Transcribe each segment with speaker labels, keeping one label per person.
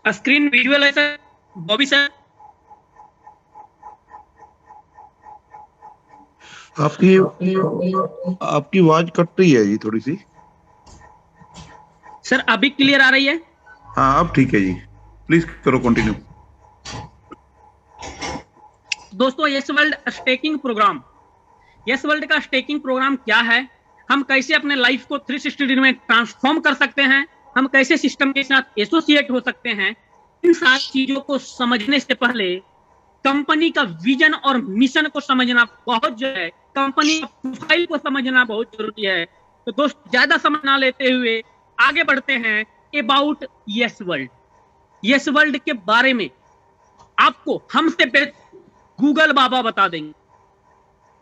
Speaker 1: Screen visual है sir, Bobby sir.
Speaker 2: आपकी आपकी आवाज कट रही है जी थोड़ी सी।
Speaker 1: सर अभी क्लियर आ रही है?
Speaker 2: हाँ अब ठीक है जी, प्लीज करो कंटिन्यू।
Speaker 1: दोस्तों Yes World staking program, Yes World का स्टेकिंग प्रोग्राम क्या है, हम कैसे अपने लाइफ को 360 डिग्री में ट्रांसफॉर्म कर सकते हैं, हम कैसे सिस्टम के साथ एसोसिएट हो सकते हैं, इन सारी चीजों को समझने से पहले कंपनी का विजन और मिशन को समझना बहुत जरूरी है, कंपनी का प्रोफाइल को समझना बहुत जरूरी है। तो दोस्त ज्यादा समय ना लेते हुए आगे बढ़ते हैं about yes world. Yes world के बारे में आपको हमसे बेहतर गूगल बाबा बता देंगे,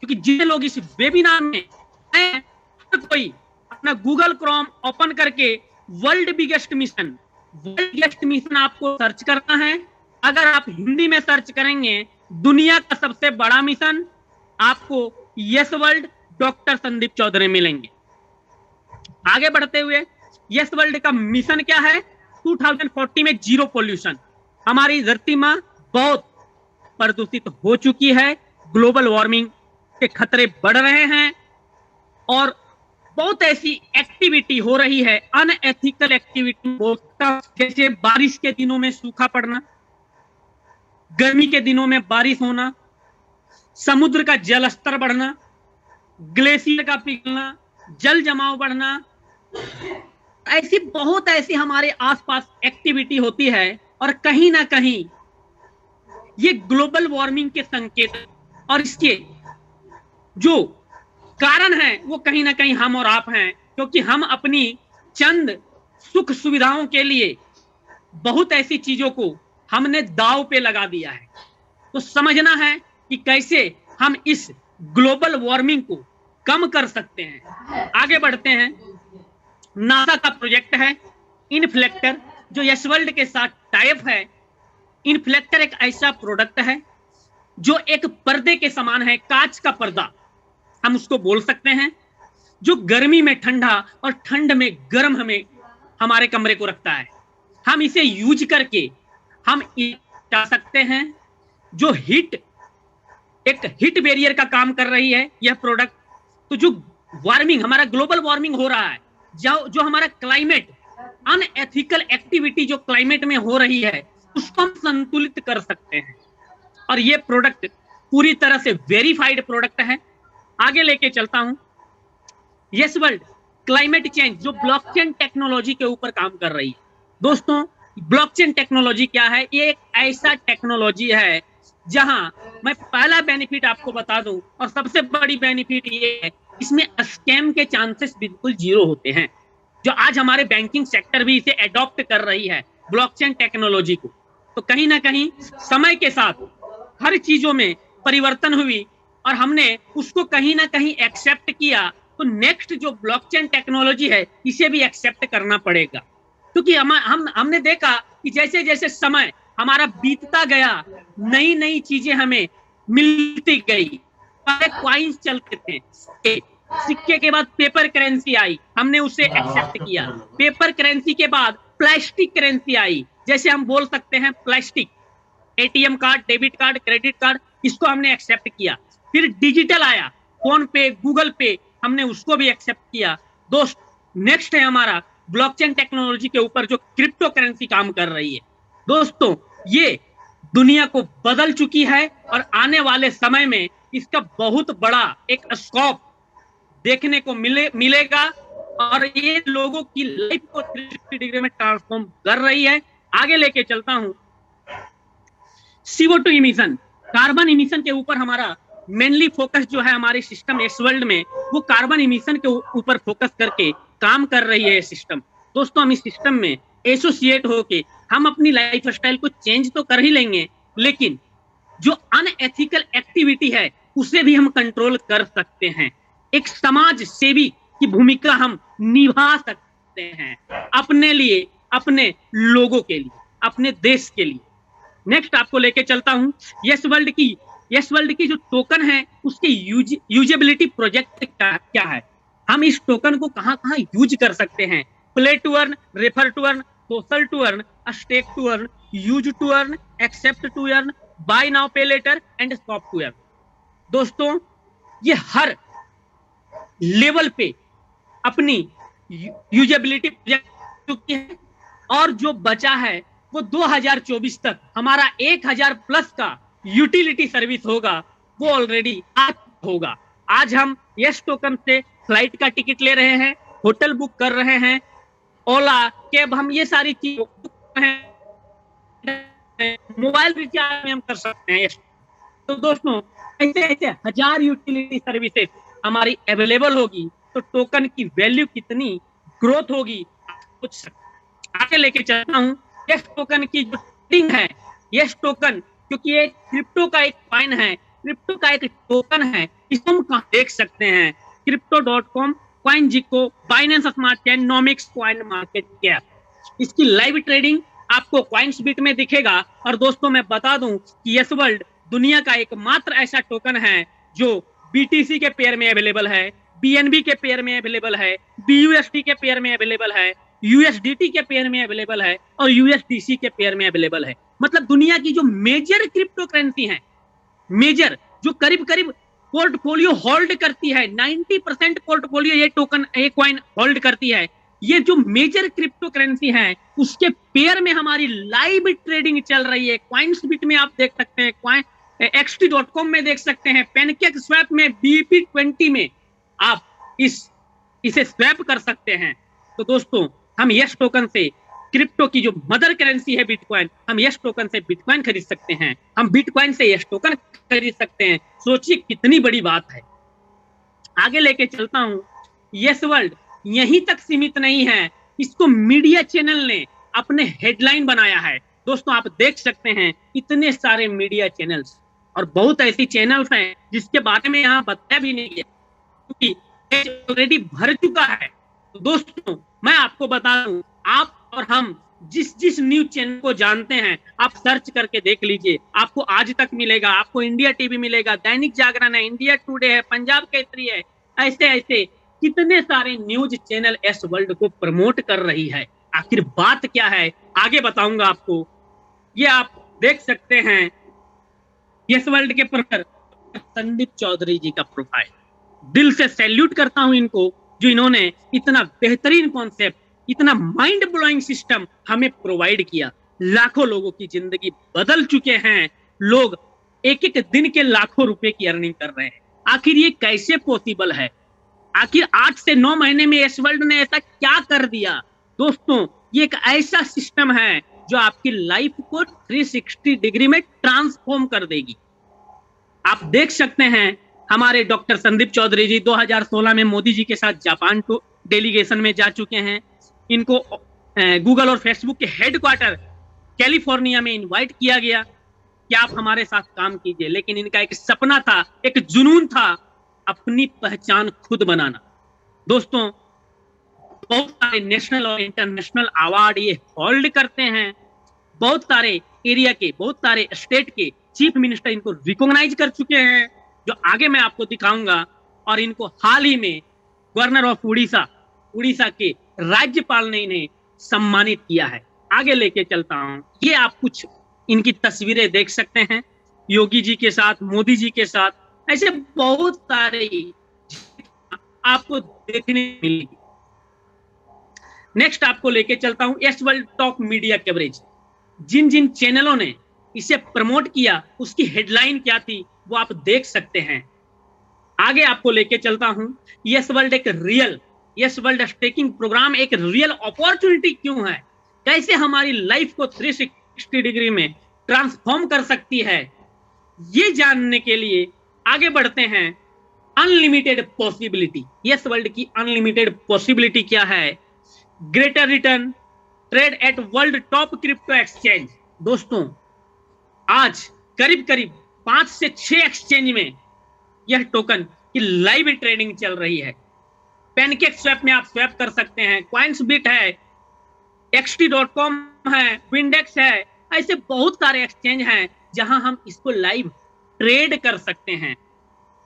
Speaker 1: क्योंकि जितने लोग इस वेबिनार में आए हैं, हर कोई अपना गूगल क्रोम ओपन करके world biggest mission, world biggest mission आपको सर्च करना है। अगर आप हिंदी में सर्च करेंगे दुनिया का सबसे बड़ा मिशन, आपको Yes World doctor Sandeep Chaudhary मिलेंगे। आगे बढ़ते हुए यस वर्ल्ड का मिशन क्या है? 2040 में जीरो पोल्यूशन। हमारी धरती माँ बहुत प्रदूषित हो चुकी है, ग्लोबल वार्मिंग के खतरे बढ़ रहे हैं और बहुत ऐसी एक्टिविटी हो रही है, अनएथिकल एक्टिविटी, जैसे बारिश के दिनों में सूखा पड़ना, गर्मी के दिनों में बारिश होना, समुद्र का जल स्तर बढ़ना, ग्लेशियर का पिघलना, जल जमाव बढ़ना, ऐसी बहुत ऐसी हमारे आसपास एक्टिविटी होती है और कहीं ना कहीं ये ग्लोबल वार्मिंग के संकेत और इसके जो कारण है वो कहीं ना कहीं हम और आप हैं, क्योंकि हम अपनी चंद सुख सुविधाओं के लिए बहुत ऐसी चीजों को हमने दांव पे लगा दिया है। तो समझना है कि कैसे हम इस ग्लोबल वार्मिंग को कम कर सकते हैं। आगे बढ़ते हैं। नासा का प्रोजेक्ट है इनफ्लेक्टर, जो यस वर्ल्ड के साथ टाइप है। इनफ्लेक्टर एक ऐसा प्रोडक्ट है जो एक पर्दे के समान है, कांच का पर्दा हम उसको बोल सकते हैं, जो गर्मी में ठंडा और ठंड में गर्म हमें हमारे कमरे को रखता है। हम इसे यूज करके हम जा सकते हैं, जो एक हीट बैरियर का काम कर रही है यह प्रोडक्ट। तो जो वार्मिंग, हमारा ग्लोबल वार्मिंग हो रहा है, जो हमारा क्लाइमेट, अनएथिकल एक्टिविटी जो क्लाइमेट में हो रही है, उसको हम संतुलित कर सकते हैं। और ये प्रोडक्ट पूरी तरह से वेरीफाइड प्रोडक्ट है। आगे लेके चलता हूं। यस वर्ल्ड क्लाइमेट चेंज, जो ब्लॉकचेन टेक्नोलॉजी के ऊपर काम कर रही है। दोस्तों ब्लॉकचेन टेक्नोलॉजी क्या है? ये एक ऐसा टेक्नोलॉजी है जहां मैं पहला बेनिफिट आपको बता दूं, और सबसे बड़ी बेनिफिट ये है, इसमें स्कैम के चांसेस बिल्कुल जीरो होते हैं। जो आज हमारे बैंकिंग सेक्टर भी इसे एडॉप्ट कर रही है, ब्लॉकचेन टेक्नोलॉजी को। तो कहीं ना कहीं समय के साथ हर चीजों में परिवर्तन हुई और हमने उसको कहीं ना कहीं एक्सेप्ट किया। तो नेक्स्ट जो ब्लॉकचेन टेक्नोलॉजी है, इसे भी एक्सेप्ट करना पड़ेगा, क्योंकि हमने देखा कि जैसे जैसे समय हमारा बीतता गया, नई नई चीजें हमें मिलती गई। पहले क्वाइंस चलते थे, सिक्के के बाद पेपर करेंसी आई, हमने उसे एक्सेप्ट किया। पेपर करेंसी के बाद प्लास्टिक करेंसी आई, जैसे हम बोल सकते हैं plastic, ATM card, debit card, credit card, इसको हमने एक्सेप्ट किया। फिर डिजिटल आया, फोन पे, गूगल पे, हमने उसको भी एक्सेप्ट किया। दोस्त नेक्स्ट है हमारा ब्लॉकचेन टेक्नोलॉजी के ऊपर जो क्रिप्टो करेंसी काम कर रही है। दोस्तों ये दुनिया को बदल चुकी है और आने वाले समय में इसका बहुत बड़ा एक स्कोप देखने को मिलेगा और ये लोगों की लाइफ को 360 डिग्री में ट्रांसफॉर्म कर रही है। आगे लेके चलता हूं। CO2 इमिशन, कार्बन इमिशन के ऊपर हमारा मेनली फोकस जो है हमारे सिस्टम इस वर्ल्ड में, वो कार्बन इमिशन के ऊपर फोकस करके काम कर रही है सिस्टम। दोस्तों हम इस सिस्टम में एसोसिएट होके हम अपनी लाइफ स्टाइल को चेंज तो कर ही लेंगे, लेकिन जो अनएथिकल एक्टिविटी है उसे भी हम कंट्रोल कर सकते हैं। एक समाज सेवी की भूमिका हम निभा सकते हैं, अपने लिए, अपने लोगों के लिए, अपने देश के लिए। नेक्स्ट आपको लेके चलता हूं। यस वर्ल्ड की जो टोकन है उसके यूजेबिलिटी प्रोजेक्ट क्या है, हम इस टोकन को कहां कहां यूज कर सकते हैं। Play to earn, refer to earn, social to earn, stake to earn, use to earn, accept to earn, buy now pay later and stop to earn. दोस्तों ये हर लेवल पे अपनी यूजेबिलिटी चुकी है और जो बचा है वो 2024 तक हमारा 1000 प्लस का यूटिलिटी सर्विस होगा, वो ऑलरेडी आज होगा। आज हम यस टोकन से फ्लाइट का टिकट ले रहे हैं, होटल बुक कर रहे हैं, ओला कैब, हम ये सारी चीजें मोबाइल रिचार्ज में हम कर सकते हैं। तो दोस्तों ऐसे ऐसे 1000 यूटिलिटी सर्विसेज हमारी अवेलेबल होगी तो टोकन की वैल्यू कितनी ग्रोथ होगी कुछ आगे लेके चलता हूं। यस टोकन की जो ट्रेडिंग है, यस टोकन क्योंकि ये क्रिप्टो का एक कॉइन है, क्रिप्टो का एक टोकन है, इसको हम कहां देख सकते हैं? crypto.com, CoinGecko, Binance smart chain, Nomics, coin market cap. इसकी लाइव ट्रेडिंग आपको कॉइन्सबिट में दिखेगा। और दोस्तों मैं बता दूं कि यस वर्ल्ड दुनिया का एकमात्र ऐसा टोकन है जो BTC के पेयर में अवेलेबल है, BNB के पेयर में अवेलेबल है, BUSD के पेयर में अवेलेबल है, USDT के पेयर में अवेलेबल है और USDC के पेयर में अवेलेबल है। मतलब दुनिया की जो मेजर क्रिप्टो करेंसी है, मेजर जो करीब करीब पोर्टफोलियो होल्ड करती है, 90% पोर्टफोलियो ये टोकन ये कॉइन होल्ड करती है, ये जो मेजर क्रिप्टो करेंसी है उसके पेयर में हमारी लाइव ट्रेडिंग चल रही है। कॉइन्सबिट में आप देख सकते हैं, XT.com में देख सकते हैं, पैनकेक स्वैप में, BP20 में आप इसे स्वैप कर सकते हैं। तो दोस्तों हम यस टोकन से क्रिप्टो की जो मदर करेंसी है बिटकॉइन, हम यस टोकन से बिटकॉइन खरीद सकते हैं, हम बिटकॉइन से यस टोकन खरीद सकते हैं। सोचिए कितनी बड़ी बात है। आगे लेके चलता हूं। यस वर्ल्ड यहीं तक सीमित नहीं है, इसको मीडिया चैनल ने अपने हेडलाइन बनाया है। दोस्तों आप देख सकते हैं इतने सारे मीडिया चैनल्स और बहुत ऐसी चैनल्स हैं जिसके बारे में यहाँ बताया भी नहीं है क्योंकि ऑलरेडी भर चुका है। तो दोस्तों मैं आपको बता दूं, आप और हम जिस जिस न्यूज चैनल को जानते हैं आप सर्च करके देख लीजिए, आपको आज तक मिलेगा, आपको इंडिया टीवी मिलेगा, दैनिक जागरण है, इंडिया टुडे है, पंजाब केसरी है, ऐसे ऐसे कितने सारे न्यूज चैनल यस वर्ल्ड को प्रमोट कर रही है। आखिर बात क्या है आगे बताऊंगा आपको। ये आप देख सकते हैं यस वर्ल्ड के प्रोफेसर संदीप चौधरी जी का प्रोफाइल। दिल से सैल्यूट करता हूं इनको जो इन्होंने इतना बेहतरीन कॉन्सेप्ट, इतना माइंड ब्लोइंग सिस्टम हमें प्रोवाइड किया। लाखों लोगों की जिंदगी बदल चुके हैं, लोग एक एक दिन के लाखों रुपए की अर्निंग कर रहे हैं। आखिर ये कैसे पॉसिबल है? आखिर 8 से 9 महीने में यस वर्ल्ड ने ऐसा क्या कर दिया? दोस्तों ये एक ऐसा सिस्टम है जो आपकी लाइफ को 360 डिग्री में ट्रांसफॉर्म कर देगी। आप देख सकते हैं हमारे डॉक्टर संदीप चौधरी जी 2016 में मोदी जी के साथ जापान टू डेलीगेशन में जा चुके हैं। इनको गूगल और फेसबुक के हेडक्वार्टर कैलिफोर्निया में इनवाइट किया गया कि आप हमारे साथ काम कीजिए, लेकिन इनका एक सपना था, एक जुनून था, अपनी पहचान खुद बनाना। दोस्तों बहुत सारे नेशनल और इंटरनेशनल अवार्ड ये होल्ड करते हैं, बहुत सारे एरिया के, बहुत सारे स्टेट के चीफ मिनिस्टर इनको रिकॉग्नाइज कर चुके हैं, जो आगे मैं आपको दिखाऊंगा। और इनको हाल ही में गवर्नर ऑफ उड़ीसा के राज्यपाल ने इन्हें सम्मानित किया है। आगे लेके चलता हूं। ये आप कुछ इनकी तस्वीरें देख सकते हैं, योगी जी के साथ, मोदी जी के साथ, ऐसे बहुत सारे आपको देखने मिलेगी। नेक्स्ट आपको लेके चलता हूं yes world top media coverage. जिन जिन चैनलों ने इसे प्रमोट किया उसकी हेडलाइन क्या थी वो आप देख सकते हैं। आगे आपको लेके चलता हूं। यस वर्ल्ड एक real, Yes World staking program एक रियल अपॉर्चुनिटी क्यों है, कैसे हमारी लाइफ को 360 डिग्री में ट्रांसफॉर्म कर सकती है, ये जानने के लिए आगे बढ़ते हैं। अनलिमिटेड पॉसिबिलिटी, यस वर्ल्ड की अनलिमिटेड पॉसिबिलिटी क्या है? Greater return, trade at world top crypto exchange. दोस्तों आज करीब करीब 5 से 6 एक्सचेंज में यह टोकन की लाइव ट्रेडिंग चल रही है। पैनकेक स्वैप में आप स्वैप कर सकते हैं, कॉइन्सबिट है, XT.com है, विंडेक्स है, ऐसे बहुत सारे एक्सचेंज हैं जहां हम इसको लाइव ट्रेड कर सकते हैं।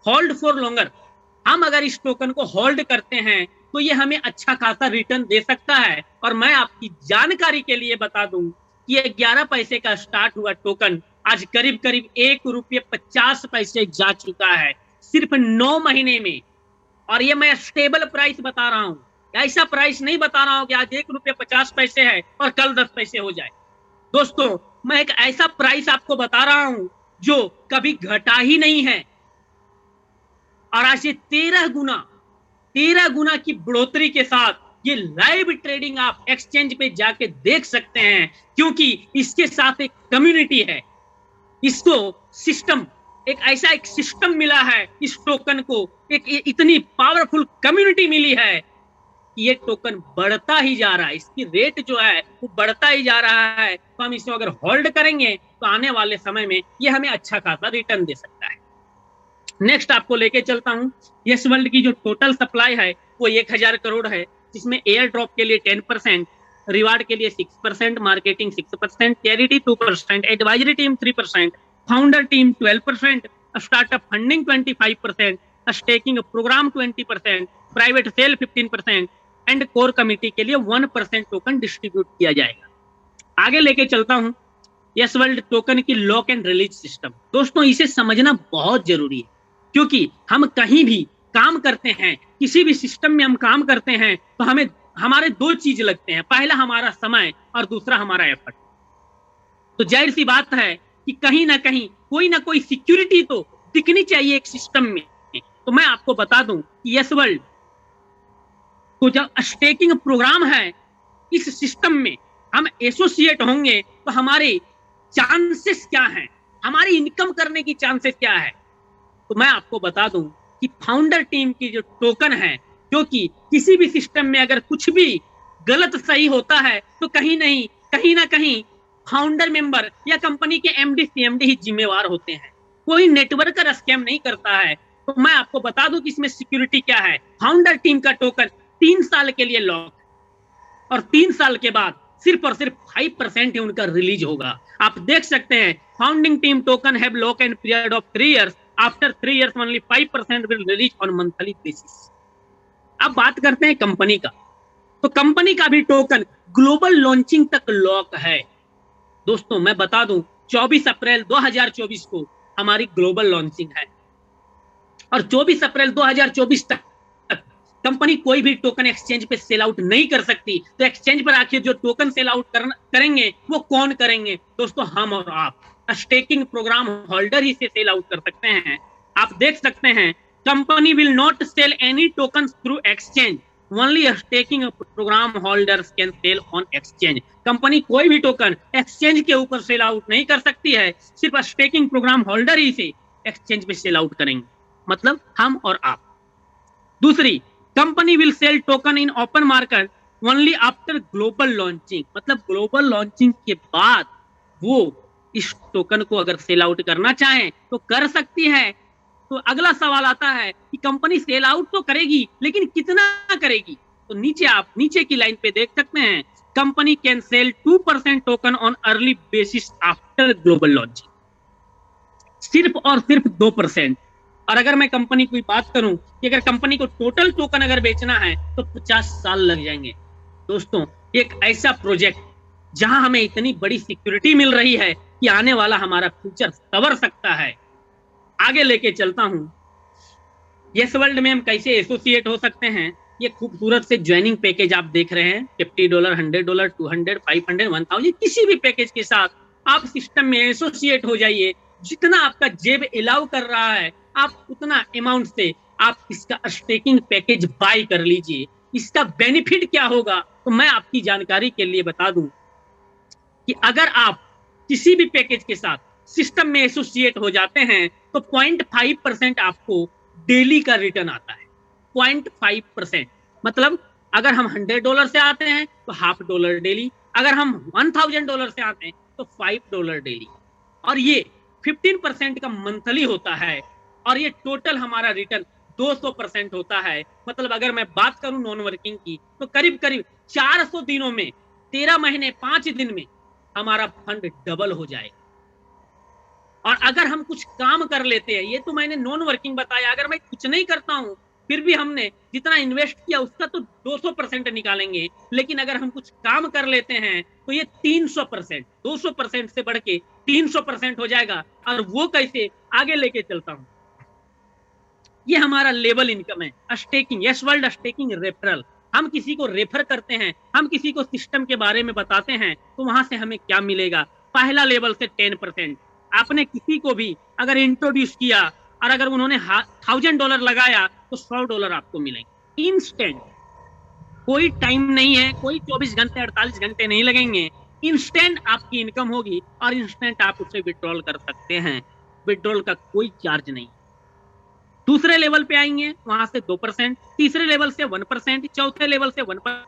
Speaker 1: होल्ड फॉर लॉन्गर, हम अगर इस टोकन को होल्ड करते हैं तो ये हमें अच्छा खासा रिटर्न दे सकता है। और मैं आपकी जानकारी के लिए बता दूं कि 11 पैसे का स्टार्ट हुआ टोकन आज करीब करीब ₹1.50 जा चुका है सिर्फ 9 महीने में। और ये मैं स्टेबल प्राइस बता रहा हूं, ऐसा प्राइस नहीं बता रहा हूं कि आज ₹1.50 है और कल 10 पैसे हो जाए। दोस्तों, मैं एक ऐसा प्राइस आपको बता रहा हूं जो कभी घटा ही नहीं है, और आज ये 13 गुना की बढ़ोतरी के साथ ये लाइव ट्रेडिंग आप एक्सचेंज पे जाके देख सकते हैं, क्योंकि इसके साथ एक कम्युनिटी है। इसको सिस्टम, एक सिस्टम मिला है, इस टोकन को एक इतनी पावरफुल कम्युनिटी मिली है कि ये टोकन बढ़ता ही जा रहा है, इसकी रेट जो है वो बढ़ता ही जा रहा है। तो हम इसको अगर होल्ड करेंगे तो आने वाले समय में ये हमें अच्छा खासा रिटर्न दे सकता है। नेक्स्ट आपको लेके चलता हूं, यस वर्ल्ड की जो टोटल सप्लाई है वो 1000 करोड़ है, जिसमें एयर ड्रॉप के लिए 10%, रिवार्ड के लिए 6%, marketing 6%, charity 2%, advisory team 3%, founder team 12%, startup funding 25%, staking program 20%, private sale 15% and core committee के लिए 1% टोकन डिस्ट्रीब्यूट किया जाएगा। आगे लेके चलता हूं, यस वर्ल्ड टोकन की लॉक एंड रिलीज सिस्टम। दोस्तों, इसे समझना बहुत जरूरी है, क्योंकि हम कहीं भी काम करते हैं, किसी भी सिस्टम में हम काम करते हैं तो हमें हमारे दो चीज लगते हैं, पहला हमारा समय और दूसरा हमारा एफर्ट। तो जाहिर सी बात है कि कहीं ना कहीं कोई ना कोई सिक्योरिटी तो दिखनी चाहिए एक सिस्टम में। तो मैं आपको बता दूं कि यस वर्ल्ड तो जब स्टेकिंग प्रोग्राम है, इस सिस्टम में हम एसोसिएट होंगे तो हमारे चांसेस क्या हैं, हमारी इनकम करने की चांसेस क्या है। तो मैं आपको बता दूं कि फाउंडर टीम की जो टोकन है, क्योंकि किसी भी सिस्टम में अगर कुछ भी गलत सही होता है तो कहीं ना कहीं फाउंडर मेंबर या कंपनी के एमडी सीएमडी ही जिम्मेवार होते हैं, कोई नेटवर्कर स्कैम नहीं करता है। तो मैं आपको बता दूं कि इसमें सिक्योरिटी क्या है। फाउंडर टीम का टोकन 3 साल के लिए लॉक, और 3 साल के बाद सिर्फ और सिर्फ 5% ही उनका रिलीज होगा। आप देख सकते हैं, founding team token have lock and period of 3 years, after 3 years only 5% will release on monthly basis. अब बात करते हैं कंपनी का, तो कंपनी का भी टोकन ग्लोबल लॉन्चिंग तक लॉक है। दोस्तों, मैं बता दूं 24 अप्रैल 2024 को हमारी ग्लोबल लॉन्चिंग है, और 24 अप्रैल 2024 तक कंपनी कोई भी टोकन एक्सचेंज पे सेल आउट नहीं कर सकती। तो एक्सचेंज पर आखिर जो टोकन सेल आउट करेंगे वो कौन करेंगे? दोस्तों, हम और आप, स्टेकिंग प्रोग्राम होल्डर ही से सेल आउट कर सकते हैं। आप देख सकते हैं, company will not sell any token through exchange, only staking program holders can sell on exchange. Company कोई भी टोकन एक्सचेंज के ऊपर सेल आउट नहीं कर सकती है, सिर्फ स्टेकिंग प्रोग्राम होल्डर ही से एक्सचेंज पे सेल आउट करेंगे, मतलब हम और आप। दूसरी, company will sell token in open market only after global launching, मतलब ग्लोबल लॉन्चिंग के बाद वो इस टोकन को अगर सेल आउट करना चाहें तो कर सकती है। तो अगला सवाल आता है कि कंपनी सेल आउट तो करेगी, लेकिन कितना करेगी? तो नीचे की लाइन पे देख सकते हैं, company can sell 2% token on early basis after global launching, सिर्फ और सिर्फ 2%। और अगर मैं कंपनी की बात करूं कि अगर कंपनी को टोटल टोकन अगर बेचना है तो 50 साल लग जाएंगे। दोस्तों, एक ऐसा प्रोजेक्ट जहां हमें इतनी बड़ी सिक्योरिटी मिल रही है कि आने वाला हमारा फ्यूचर संवर सकता है। आगे लेके चलता हूं, यस वर्ल्ड में हम कैसे एसोसिएट हो सकते हैं। ये खूबसूरत से ज्वाइनिंग पैकेज आप देख रहे हैं, $50, $100, $200, $500, $1000, किसी भी पैकेज के साथ आप सिस्टम में एसोसिएट हो जाइए। जितना आपका जेब अलाउ कर रहा है, आप उतना अमाउंट से आप इसका स्टेकिंग पैकेज बाय कर लीजिए। इसका बेनिफिट क्या होगा, तो मैं आपकी जानकारी के लिए बता दूं कि अगर आप किसी भी पैकेज के साथ सिस्टम में एसोसिएट हो जाते हैं तो 0.5% आपको डेली का रिटर्न आता है। 0.5%, मतलब अगर हम $100 से आते हैं तो $0.50 डेली, अगर हम $1000 से आते हैं तो $5 डेली, और ये 15% का मंथली होता है, और ये टोटल हमारा रिटर्न 200% होता है। मतलब अगर मैं बात करूं नॉन वर्किंग की, तो करीब करीब 400 दिनों में, 13 महीने 5 दिन में हमारा फंड डबल हो जाएगा। और अगर हम कुछ काम कर लेते हैं, ये तो मैंने नॉन वर्किंग बताया, अगर मैं कुछ नहीं करता हूं फिर भी हमने जितना इन्वेस्ट किया उसका तो 200% निकालेंगे, लेकिन अगर हम कुछ काम कर लेते हैं तो ये 300%, 200% से बढ़ के 300% हो जाएगा। और वो कैसे आगे लेके चलता हूं, ये हमारा लेवल इनकम है। Staking, yes World staking referral. हम किसी को रेफर करते हैं, हम किसी को सिस्टम के बारे में बताते हैं, तो वहां से हमें क्या मिलेगा? पहला लेवल से 10%। आपने किसी को भी अगर इंट्रोड्यूस किया और अगर उन्होंने $1000 लगाया तो $100 आपको मिलेंगे इंस्टेंट। कोई टाइम नहीं है, कोई 24 घंटे 48 घंटे नहीं लगेंगे। इंस्टेंट आपकी इनकम होगी और इंस्टेंट आप उससे विड्रॉल कर सकते हैं। विड्रॉल का कोई चार्ज नहीं। दूसरे लेवल पे आएंगे वहां से 2%, तीसरे लेवल से 1%, चौथे लेवल से 1%।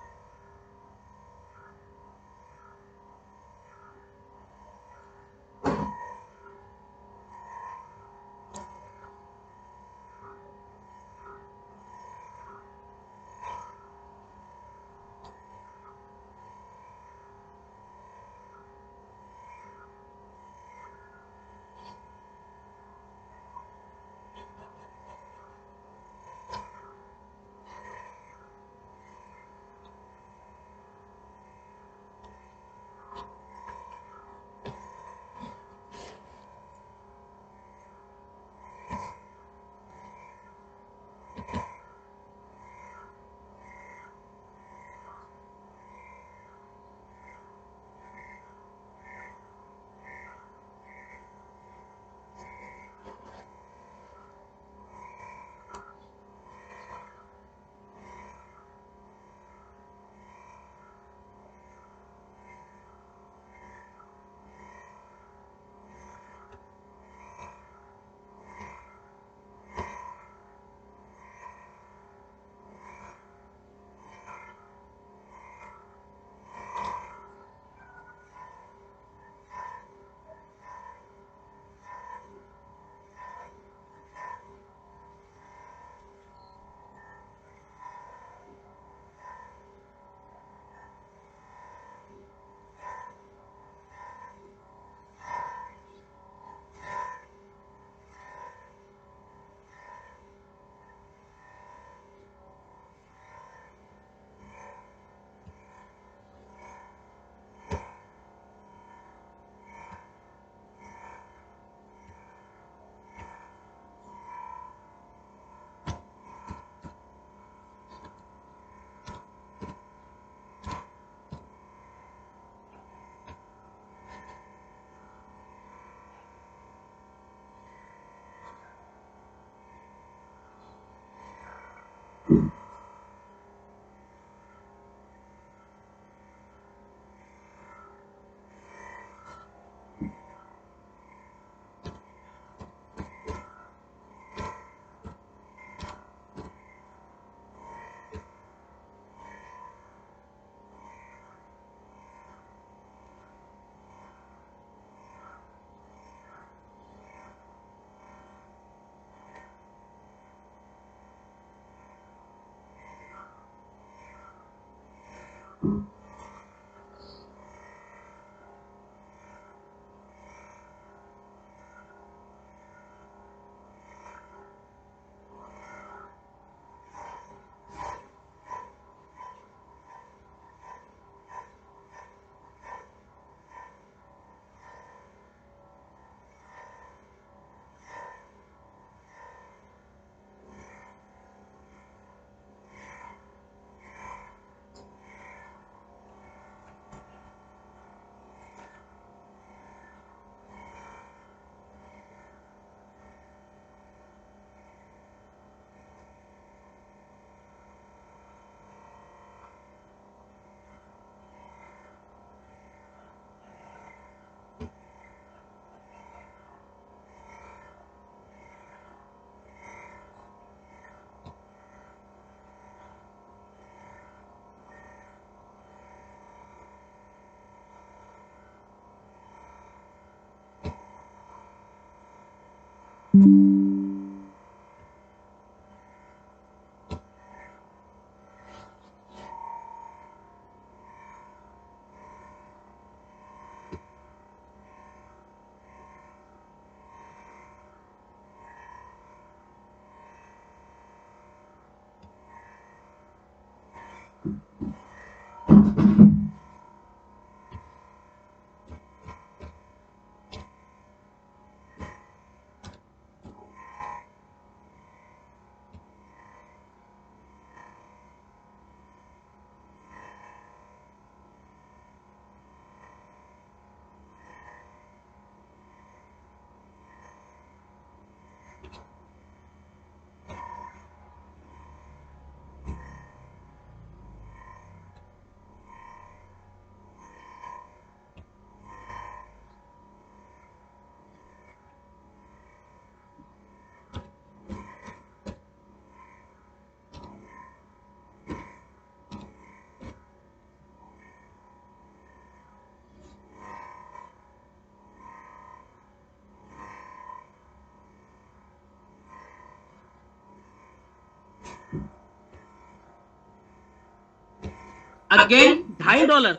Speaker 1: अगेन $2.5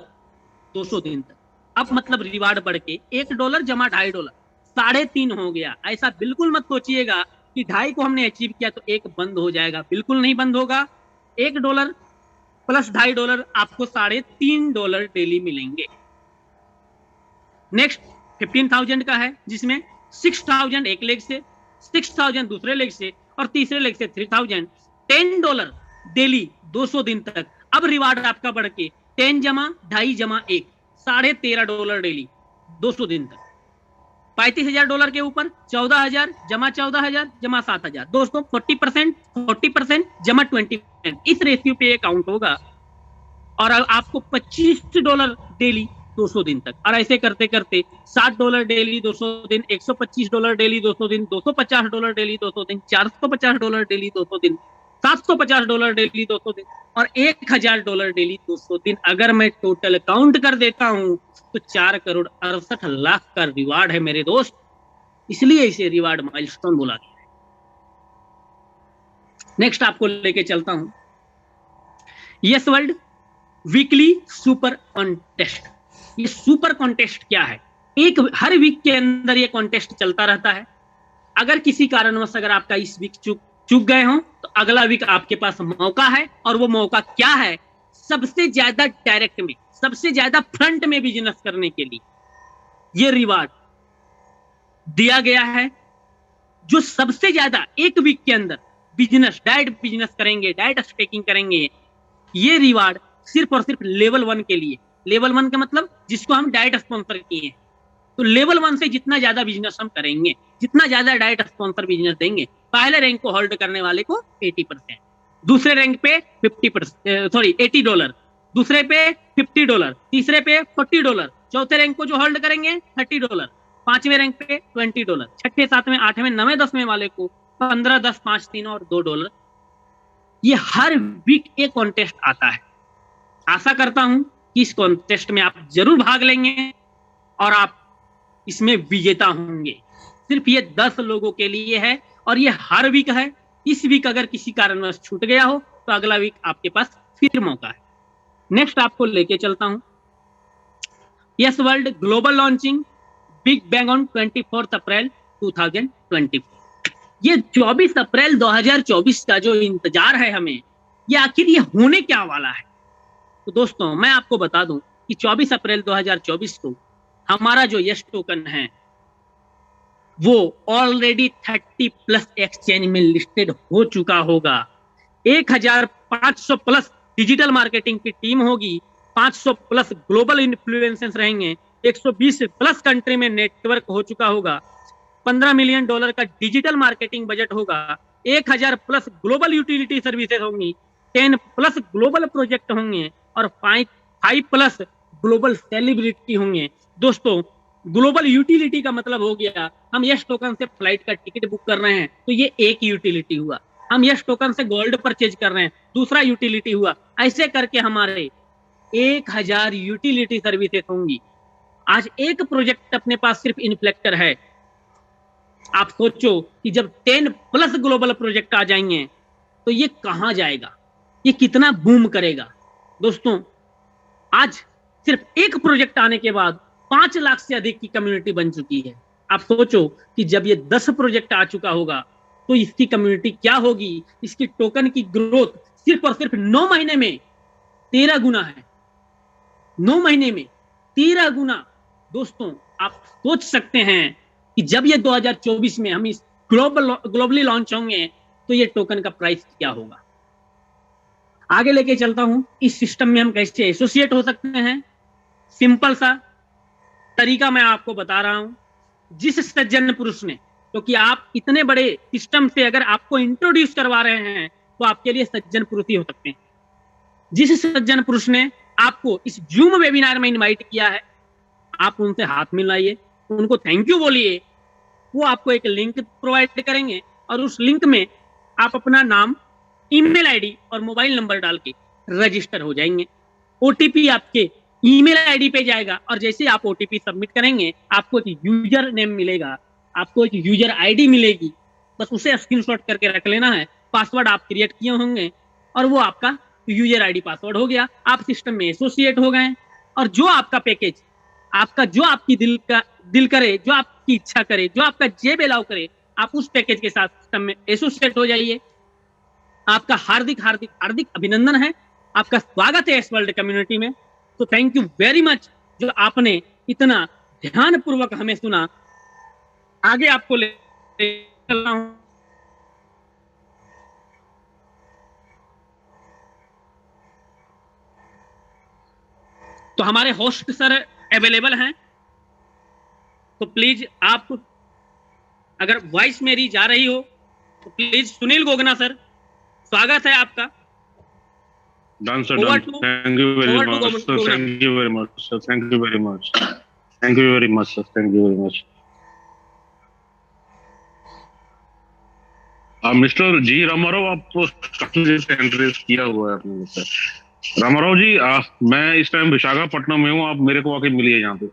Speaker 1: 200 दिन तक। अब मतलब रिवार्ड बढ़ के $1 जमा $2.5 3.5 हो गया। ऐसा बिल्कुल मत सोचिएगा कि 2.5 को हमने अचीव किया तो 1 बंद हो जाएगा, बिल्कुल नहीं बंद होगा। $1 प्लस $2.5 आपको $3.5 डेली मिलेंगे। नेक्स्ट 15,000 का है, जिसमें 6,000 एक लेग से, 6,000 दूसरे लेग से और तीसरे लेग से 3,000। $10 डेली 200 दिन तक। अब रिवार्ड आपका बढ़ के 10 जमा 2.5 जमा 1 $13.5 डेली 200 दिन तक। $35,000 के ऊपर 14,000 जमा 14,000 जमा 7,000। दोस्तों 40% जमा 20%, इस रेशियो पे काउंट होगा और आपको $25 डेली 200 दिन तक। और ऐसे करते करते $60 डेली 200 दिन, $125 डेली 200 दिन, $250 डेली 200 दिन, $450 डेली 200 दिन, $750 डेली 200 दिन और $1,000 डेली 200 दिन। अगर मैं टोटल काउंट कर देता हूं तो 4,68,00,000 का रिवार्ड है मेरे दोस्त, इसलिए इसे रिवार्ड माइलस्टोन बोला गया है। नेक्स्ट आपको लेके चलता हूं yes world weekly super contest. ये सुपर कॉन्टेस्ट क्या है? हर वीक के अंदर ये कॉन्टेस्ट चलता रहता है। अगर किसी कारणवश अगर आपका इस वीक चूक गए हो तो अगला वीक आपके पास मौका है। और वो मौका क्या है? सबसे ज्यादा डायरेक्ट में, सबसे ज्यादा फ्रंट में बिजनेस करने के लिए ये रिवार्ड दिया गया है। जो सबसे ज्यादा एक वीक के अंदर बिजनेस, डायरेक्ट बिजनेस करेंगे, डायरेक्ट स्टेकिंग करेंगे, ये रिवार्ड सिर्फ और सिर्फ लेवल 1 के लिए। लेवल 1 का मतलब जिसको हम डायरेक्ट स्पॉन्सर किए हैं। तो लेवल 1 से जितना ज्यादा बिजनेस हम करेंगे, जितना ज्यादा डायरेक्ट स्पॉन्सर बिजनेस देंगे, पहले रैंक को होल्ड करने वाले को 80%, दूसरे रैंक पे 80$, दूसरे पे $50, तीसरे पे $40, चौथे रैंक को जो होल्ड करेंगे $30, पांचवें रैंक पे $20, छठे, सातवें, आठवें, नवें, 10वें वाले को 15, 10, 5, 3 और $2। ये हर वीक एक कॉन्टेस्ट आता है। आशा करता हूं कि इस कॉन्टेस्ट में आप जरूर भाग लेंगे और आप इसमें विजेता होंगे। सिर्फ ये 10 लोगों के लिए है और ये हर वीक है। इस वीक अगर किसी कारणवश छूट गया हो तो अगला वीक आपके पास फिर मौका है। नेक्स्ट आपको लेके चलता हूं yes world global launching big bang on 24 अप्रैल 2024। ये 24 अप्रैल 2024 का जो इंतजार है हमें, ये आखिर ये होने क्या वाला है? तो दोस्तों मैं आपको बता दूं कि 24 अप्रैल 2024 को हमारा जो यस टोकन है वो ऑलरेडी 30+ एक्सचेंज में लिस्टेड हो चुका होगा। 1,500 प्लस डिजिटल मार्केटिंग की टीम होगी, 500 प्लस ग्लोबल इन्फ्लुएंसर्स रहेंगे, 120 प्लस कंट्री में नेटवर्क हो चुका होगा, $15 मिलियन का डिजिटल मार्केटिंग बजट होगा, 1,000 प्लस ग्लोबल यूटिलिटी सर्विसेज होंगी, 10 प्लस ग्लोबल प्रोजेक्ट होंगे और 5 प्लस ग्लोबल सेलिब्रिटी होंगे। दोस्तों ग्लोबल यूटिलिटी का मतलब हो गया हम यस टोकन से फ्लाइट का टिकट बुक कर रहे हैं तो ये एक यूटिलिटी हुआ। हम यस टोकन से गोल्ड परचेज कर रहे हैं, दूसरा यूटिलिटी हुआ। ऐसे करके हमारे 1,000 यूटिलिटी सर्विसेज होंगी। आज एक प्रोजेक्ट अपने पास सिर्फ इन्फ्लेक्टर है। आप सोचो कि जब 10 प्लस ग्लोबल प्रोजेक्ट आ जाएंगे तो ये कहां जाएगा, ये कितना बूम करेगा। दोस्तों आज सिर्फ एक प्रोजेक्ट आने के बाद 5 लाख से अधिक की कम्युनिटी बन चुकी है। आप सोचो कि जब ये 10 प्रोजेक्ट आ चुका होगा तो इसकी कम्युनिटी क्या होगी। इसकी टोकन की ग्रोथ सिर्फ और सिर्फ 9 महीने में 13 गुना है। 9 महीने में 13 गुना। दोस्तों आप सोच सकते हैं कि जब ये 2024 में हम इस ग्लोबली लॉन्च होंगे तो ये टोकन का प्राइस क्या होगा। आगे लेके चलता हूं, इस सिस्टम में हम कैसे एसोसिएट हो सकते हैं। सिंपल सा तरीका मैं आपको बता रहा हूं। जिस सज्जन पुरुष ने, क्योंकि आप इतने बड़े सिस्टम से अगर आपको इंट्रोड्यूस करवा रहे हैं तो आपके लिए सज्जन पुरुष ही हो सकते हैं। जिस सज्जन पुरुष ने आपको इस जूम वेबिनार में इनवाइट किया है, आप उनसे हाथ मिलाइए, उनको थैंक यू बोलिए। वो आपको एक लिंक प्रोवाइड करेंगे और उस लिंक में आप अपना नाम, ईमेल आईडी और मोबाइल नंबर डाल के रजिस्टर हो जाएंगे। ओटीपी आपके ईमेल आईडी पे जाएगा और जैसे आप ओटीपी सबमिट करेंगे आपको एक यूजर नेम मिलेगा, आपको एक यूजर आईडी मिलेगी। बस उसे स्क्रीनशॉट करके रख लेना है। पासवर्ड आप क्रिएट किए होंगे और वो आपका यूजर आईडी पासवर्ड हो गया। आप सिस्टम में एसोसिएट हो गए और जो आपका पैकेज, आपका जो आपकी दिल करे, जो आपकी इच्छा करे, जो आपका जेब अलाउ करे, आप उस पैकेज के साथ सिस्टम में एसोसिएट हो जाइए। आपका हार्दिक हार्दिक हार्दिक अभिनंदन है, आपका स्वागत है एस वर्ल्ड कम्युनिटी में। तो थैंक यू वेरी मच जो आपने इतना ध्यान पूर्वक हमें सुना। आगे आपको ले चल रहा हूं। तो हमारे होस्ट सर अवेलेबल हैं, तो प्लीज आप, अगर वॉइस मेरी जा रही हो तो प्लीज सुनील गोगना सर, स्वागत है आपका।
Speaker 3: Done, sir. Done. Thank you very much, sir. Thank you very much, sir. Thank you very much. Thank you very much, sir. Thank you very much. Mister G Ramarao, आपको एंट्रेस किया हुआ है आपने सर। रामाराव जी, मैं इस टाइम विशाखापट्टनम में हूँ, आप मेरे को आके मिलिए यहाँ पे।